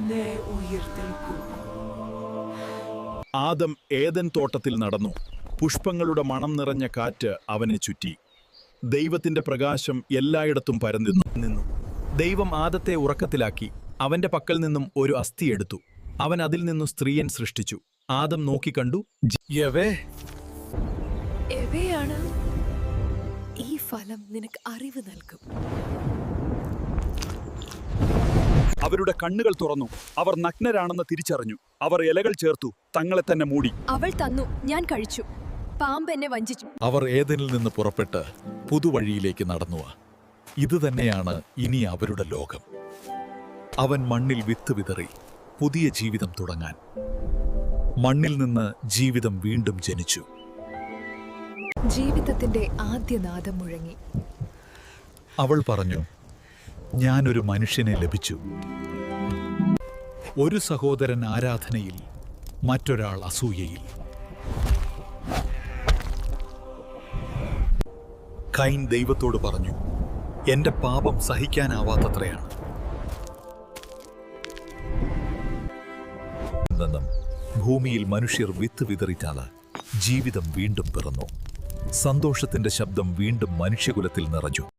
നിന്നെ ഉയർത്തെഴുന്നേൽക്കും. ആദം ഏദൻ തോട്ടത്തിൽ നടന്നു. പുഷ്പങ്ങളുടെ മണം നിറഞ്ഞ കാറ്റ് അവനെ ചുറ്റി. ദൈവത്തിന്റെ പ്രകാശം എല്ലായിടത്തും പരന്നിരുന്നു. ദൈവം ആദത്തെ ഉറക്കത്തിലാക്കി. അവന്റെ പക്കൽ നിന്നും ഒരു അസ്ഥി എടുത്തു. അവൻ അതിൽ നിന്നു സ്ത്രീയെ സൃഷ്ടിച്ചു. ആദം നോക്കിക്കണ്ടു, എവയാണ് ഈ ഫലം നിനക്ക് അറിവ് നൽകും. അവരുടെ കണ്ണുകൾ തുറന്നു. അവർ നഗ്നരാണെന്ന് തിരിച്ചറിഞ്ഞു. അവർ ഇലകൾ ചേർത്തു തങ്ങളെ തന്നെ മൂടി. അവൾ തന്നു, ഞാൻ കഴിച്ചു. പാമ്പ് എന്നെ വഞ്ചിച്ചു. അവർ ഏദനിൽ നിന്ന് പുറപ്പെട്ട് പുതുവഴിയിലേക്ക് നടന്നു. ഇതുതന്നെയാണ് ഇനി അവരുടെ ലോകം. അവൻ മണ്ണിൽ വിത്ത് വിതറി പുതിയ ജീവിതം തുടങ്ങാൻ. മണ്ണിൽ നിന്ന് ജീവിതം വീണ്ടും ജനിച്ചു. ജീവിതത്തിന്റെ ആദ്യനാദം മുഴങ്ങി. അവൾ പറഞ്ഞു, ഞാനൊരു മനുഷ്യനെ ലഭിച്ചു. ഒരു സഹോദരൻ ആരാധനയിൽ, മറ്റൊരാൾ അസൂയയിൽ. കൈൻ ദൈവത്തോട് പറഞ്ഞു, എന്റെ പാപം സഹിക്കാനാവാത്തത്രയാണ്. ഭൂമിയിൽ മനുഷ്യർ വിത്ത് വിതറിച്ചാണ് ജീവിതം വീണ്ടും പിറന്നു. സന്തോഷത്തിന്റെ ശബ്ദം വീണ്ടും മനുഷ്യകുലത്തിൽ നിറഞ്ഞു.